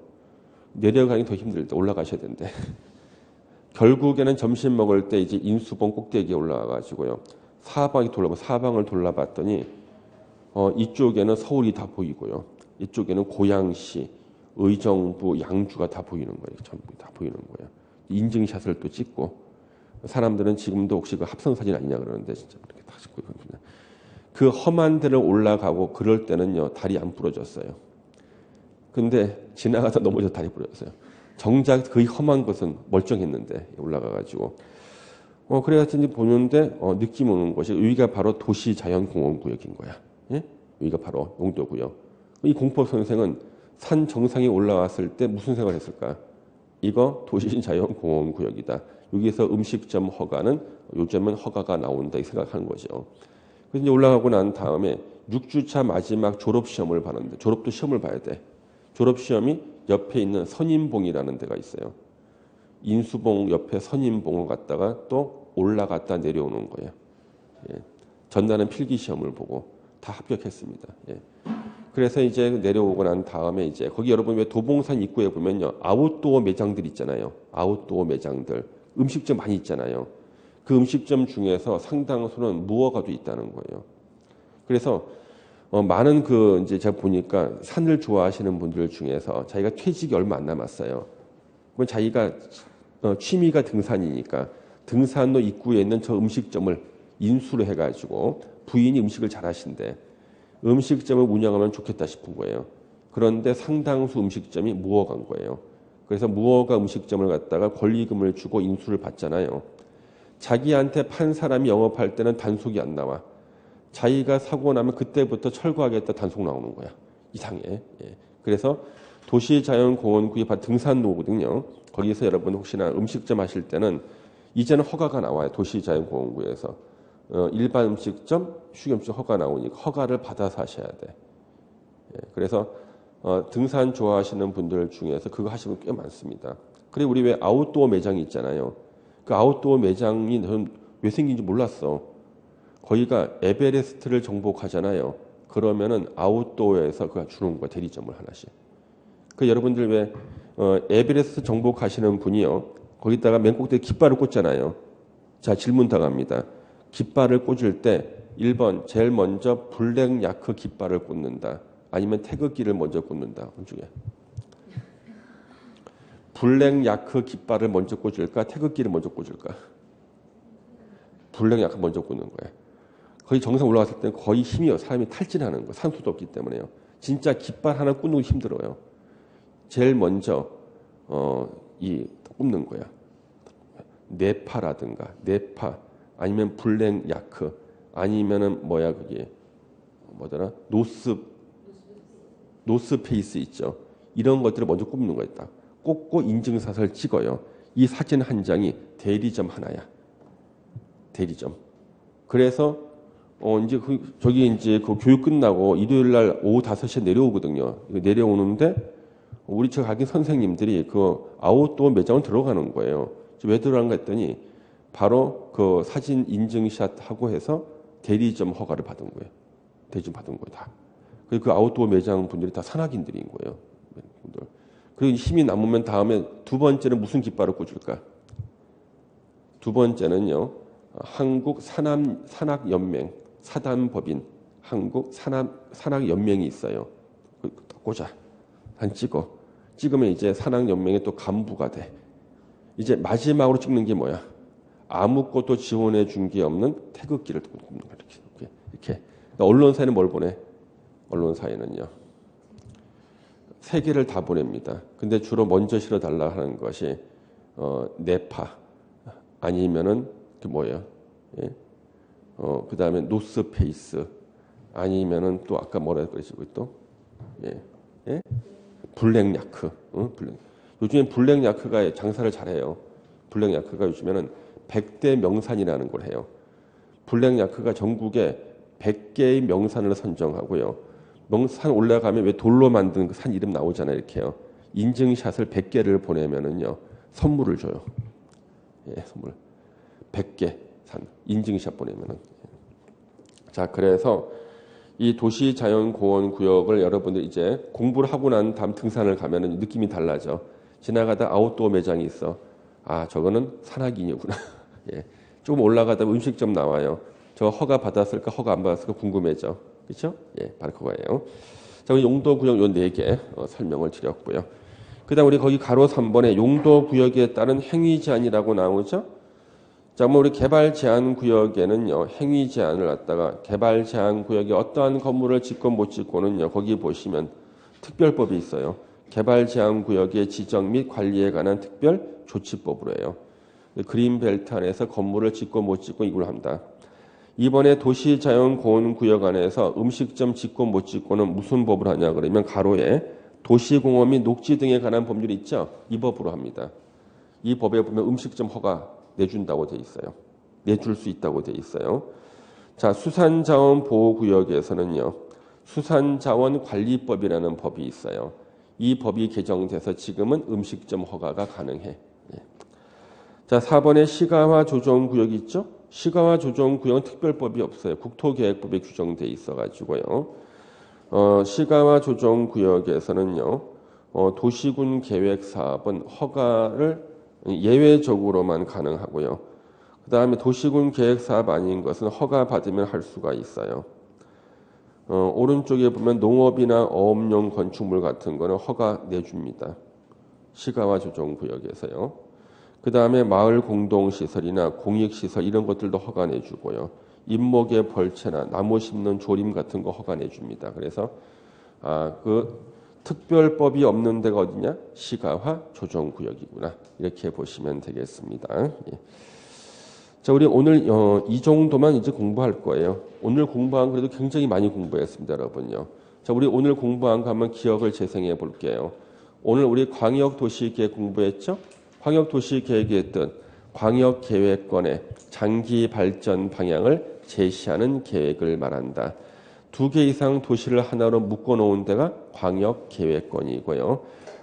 내려가기 더 힘들 때 올라가셔야 된대. 결국에는 점심 먹을 때 이제 인수봉 꼭대기에 올라가가지고요. 사방을 돌아봤더니 이쪽에는 서울이 다 보이고요. 이쪽에는 고양시, 의정부, 양주가 다 보이는 거예요. 전부 다 보이는 거예요. 인증샷을 또 찍고 사람들은 지금도 혹시 그 합성 사진 아니냐 그러는데 진짜 그렇게 다 찍고 있거든요. 그 험한 데를 올라가고 그럴 때는요 다리 안 부러졌어요. 근데 지나가다 넘어져 다리 부러졌어요. 정작 그 험한 것은 멀쩡했는데 올라가가지고 그래가지고 보는데 느낌 오는 것이 여기가 바로 도시자연공원구역인 거야. 예? 여기가 바로 용도구역. 이 공법 선생은 산 정상에 올라왔을 때 무슨 생각을 했을까? 이거 도시자연공원구역이다. 여기서 음식점 허가는 요즘은 허가가 나온다 이 생각하는 거죠. 그래서 이제 올라가고 난 다음에 6주차 마지막 졸업시험을 봤는데 졸업도 시험을 봐야 돼. 졸업시험이 옆에 있는 선인봉이라는 데가 있어요. 인수봉 옆에 선인봉을 갔다가 또 올라갔다 내려오는 거예요. 예. 전날은 필기시험을 보고 다 합격했습니다. 예. 그래서 이제 내려오고 난 다음에 이제 거기 여러분 왜 도봉산 입구에 보면요. 아웃도어 매장들 있잖아요. 아웃도어 매장들. 음식점 많이 있잖아요. 그 음식점 중에서 상당수는 무허가도 있다는 거예요. 그래서 많은 이제 제가 보니까 산을 좋아하시는 분들 중에서 자기가 퇴직이 얼마 안 남았어요. 그럼 자기가 취미가 등산이니까 등산로 입구에 있는 저 음식점을 인수를 해가지고 부인이 음식을 잘하신대. 음식점을 운영하면 좋겠다 싶은 거예요. 그런데 상당수 음식점이 무허가인 거예요. 그래서 무허가 음식점을 갖다가 권리금을 주고 인수를 받잖아요. 자기한테 판 사람이 영업할 때는 단속이 안 나와. 자기가 사고 나면 그때부터 철거하겠다 단속 나오는 거야. 이상해. 예. 그래서 도시자연공원구의 등산로거든요. 거기서 여러분 혹시나 음식점 하실 때는 이제는 허가가 나와요. 도시자연공원구에서. 일반 음식점, 휴게음식 허가 나오니까 허가를 받아서 하셔야 돼. 예. 그래서 등산 좋아하시는 분들 중에서 그거 하시는 분 꽤 많습니다. 그리고 우리 왜 아웃도어 매장이 있잖아요. 그 아웃도어 매장이 저는 왜 생긴지 몰랐어. 거기가 에베레스트를 정복하잖아요. 그러면은 아웃도어에서 그가 주는 거야. 대리점을 하나씩. 그 여러분들 왜 에베레스트 정복하시는 분이요. 거기다가 맨 꼭대기 깃발을 꽂잖아요. 자, 질문 나갑니다. 깃발을 꽂을 때 1번 제일 먼저 블랙 야크 깃발을 꽂는다. 아니면 태극기를 먼저 꽂는다. 그 중에. 블랙 야크 깃발을 먼저 꽂을까? 태극기를 먼저 꽂을까? 블랙 야크 먼저 꽂는 거예요. 거의 정상 올라갔을 때는 거의 힘이요. 사람이 탈진하는 거. 산소도 없기 때문에요. 진짜 깃발 하나 꽂는 거 힘들어요. 제일 먼저 꽂는 거야. 네파라든가 네파 아니면 블랙 야크 아니면은 그게 뭐더라? 노스페이스 있죠. 이런 것들을 먼저 꼽는 거예요. 딱 꽂고 인증사진을 찍어요. 이 사진 한 장이 대리점 하나야. 대리점. 그래서 이제 저기 이제 그 교육 끝나고 일요일 날 오후 5시에 내려오거든요. 내려오는데 우리 저 가긴 선생님들이 그 아웃도어 매장을 들어가는 거예요. 왜 들어간가 했더니 바로 그 사진 인증샷 하고 해서 대리점 허가를 받은 거예요. 대리점 받은 거예요, 다. 그리고 그 아웃도어 매장 분들이 다 산악인들인 거예요. 그리고 힘이 남으면 다음에 두 번째는 무슨 깃발을 꽂을까? 두 번째는요. 한국 산악연맹 사단법인 한국 산악연맹이 있어요. 꽂아. 한 찍으면 이제 산악연맹의 또 간부가 돼. 이제 마지막으로 찍는 게 뭐야? 아무것도 지원해 준 게 없는 태극기를 꼽는 거야. 이렇게. 언론사에는 뭘 보내? 언론사에는요. 세 개를 다 보냅니다. 근데 주로 먼저 실어달라 하는 것이 네파 아니면은 그 뭐예요? 예. 그다음에 노스페이스 아니면은 또 아까 뭐라 그러시고 또 예. 예? 블랙야크. 블랙. 요즘엔 블랙야크가 장사를 잘해요. 블랙야크가 요즘에는 100대 명산이라는 걸 해요. 블랙야크가 전국에 100개의 명산을 선정하고요. 명산 올라가면 왜 돌로 만든 그 산 이름 나오잖아요. 이렇게요. 인증샷을 100개를 보내면은요. 선물을 줘요. 예, 선물. 100개 산 인증샷 보내면은. 자, 그래서 이 도시자연공원구역을 여러분들 이제 공부를 하고 난 다음 등산을 가면은 느낌이 달라져. 지나가다 아웃도어 매장이 있어. 아, 저거는 산악인이구나. 예. 조금 올라가다 음식점 나와요. 저 허가 받았을까 허가 안 받았을까 궁금해져. 그렇죠? 예, 바로 그거예요. 자, 우리 용도구역 요 4개 설명을 드렸고요. 그다음 우리 거기 가로 3번에 용도구역에 따른 행위 제한이라고 나오죠. 자, 뭐 우리 개발 제한 구역에는요 행위 제한을 갖다가 개발 제한 구역에 어떠한 건물을 짓고 못 짓고는요 거기 보시면 특별법이 있어요. 개발 제한 구역의 지정 및 관리에 관한 특별 조치법으로 해요. 그린벨트 안에서 건물을 짓고 못 짓고 이걸 한다. 이번에 도시자연공원구역 안에서 음식점 짓고 못 짓고는 무슨 법으로 하냐 그러면 가로에 도시공원 및 녹지 등에 관한 법률이 있죠. 이 법으로 합니다. 이 법에 보면 음식점 허가 내준다고 돼 있어요. 내줄 수 있다고 돼 있어요. 자, 수산자원보호구역에서는요. 수산자원관리법이라는 법이 있어요. 이 법이 개정돼서 지금은 음식점 허가가 가능해. 예. 자, 4번에 시가화 조정구역 있죠? 시가화 조정구역은 특별법이 없어요. 국토계획법에 규정돼 있어가지고요. 시가화 조정구역에서는요. 도시군 계획 사업은 허가를 예외적으로만 가능하고요. 그 다음에 도시군 계획 사업 아닌 것은 허가 받으면 할 수가 있어요. 오른쪽에 보면 농업이나 어업용 건축물 같은 거는 허가 내줍니다. 시가화 조정구역에서요. 그 다음에 마을 공동시설이나 공익시설 이런 것들도 허가 내주고요. 인목의 벌채나 나무 심는 조림 같은 거 허가 내줍니다. 그래서 그 특별법이 없는 데가 어디냐? 시가화 조정구역이구나. 이렇게 보시면 되겠습니다. 예. 자, 우리 오늘 이 정도만 이제 공부할 거예요. 오늘 공부한 그래도 굉장히 많이 공부했습니다, 여러분요. 자, 우리 오늘 공부한 거 한번 기억을 재생해 볼게요. 오늘 우리 광역도시계획 공부했죠? 광역도시계획의 뜻, 광역계획권의 장기 발전 방향을 제시하는 계획을 말한다. 2개 이상 도시를 하나로 묶어놓은 데가 광역계획권이고요.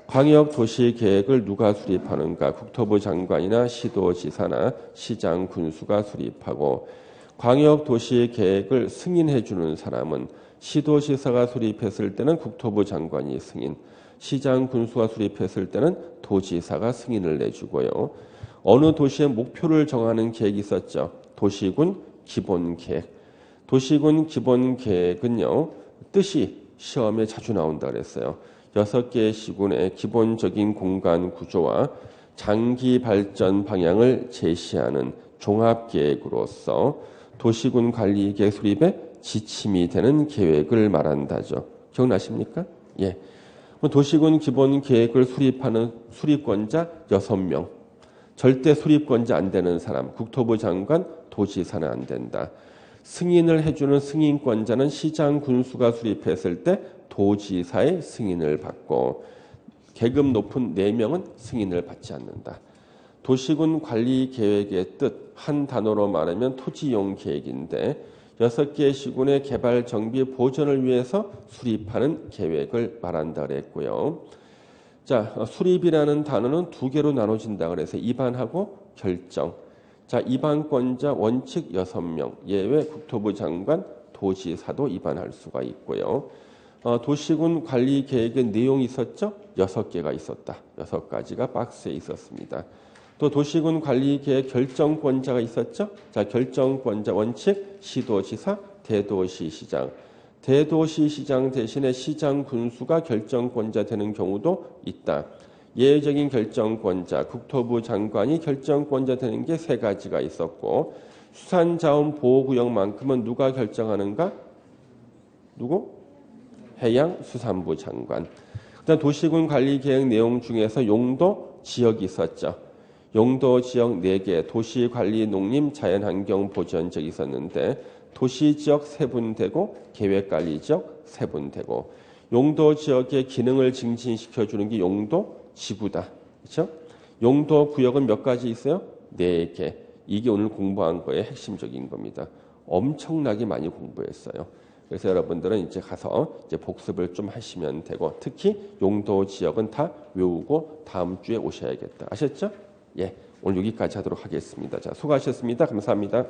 광역도시계획을 누가 수립하는가? 국토부 장관이나 시도지사나 시장 군수가 수립하고 광역도시계획을 승인해주는 사람은 시도지사가 수립했을 때는 국토부 장관이 승인, 시장 군수가 수립했을 때는 도지사가 승인을 내주고요. 어느 도시의 목표를 정하는 계획이 있었죠. 도시군 기본계획. 도시군 기본계획은요. 뜻이 시험에 자주 나온다 그랬어요. 6개의 시군의 기본적인 공간 구조와 장기 발전 방향을 제시하는 종합계획으로서 도시군 관리계획 수립에 지침이 되는 계획을 말한다죠. 기억나십니까? 예. 도시군 기본계획을 수립하는 수립권자 6명. 절대 수립권자 안 되는 사람, 국토부 장관, 도지사는 안 된다. 승인을 해주는 승인권자는 시장 군수가 수립했을 때 도지사의 승인을 받고 계급 높은 4명은 승인을 받지 않는다. 도시군 관리 계획의 뜻, 한 단어로 말하면 토지용 계획인데 6개의 시군의 개발, 정비, 보전을 위해서 수립하는 계획을 말한다 그랬고요. 자, 수립이라는 단어는 2개로 나눠진다 그래서 입안하고 결정. 자, 입안권자 원칙 6명, 예외 국토부 장관, 도지사도 입안할 수가 있고요. 도시군 관리 계획의 내용이 있었죠? 6개가 있었다. 6가지가 박스에 있었습니다. 또 도시군 관리 계획 결정권자가 있었죠? 자, 결정권자 원칙 시도지사, 대도시시장. 대도시시장 대신에 시장 군수가 결정권자 되는 경우도 있다. 예외적인 결정권자, 국토부 장관이 결정권자 되는 게 3가지가 있었고 수산자원보호구역만큼은 누가 결정하는가? 누구? 해양수산부 장관. 그다음 도시군 관리계획 내용 중에서 용도, 지역이 있었죠. 용도 지역 4개, 도시 관리, 농림, 자연환경 보전 지역이 있었는데 도시 지역 세분되고 계획 관리 지역 세분되고 용도 지역의 기능을 증진시켜 주는 게 용도 지구다. 그렇죠? 용도 구역은 몇 가지 있어요? 4개. 이게 오늘 공부한 거의 핵심적인 겁니다. 엄청나게 많이 공부했어요. 그래서 여러분들은 이제 가서 이제 복습을 좀 하시면 되고 특히 용도 지역은 다 외우고 다음 주에 오셔야겠다. 아셨죠? 예. 오늘 여기까지 하도록 하겠습니다. 자, 수고하셨습니다. 감사합니다.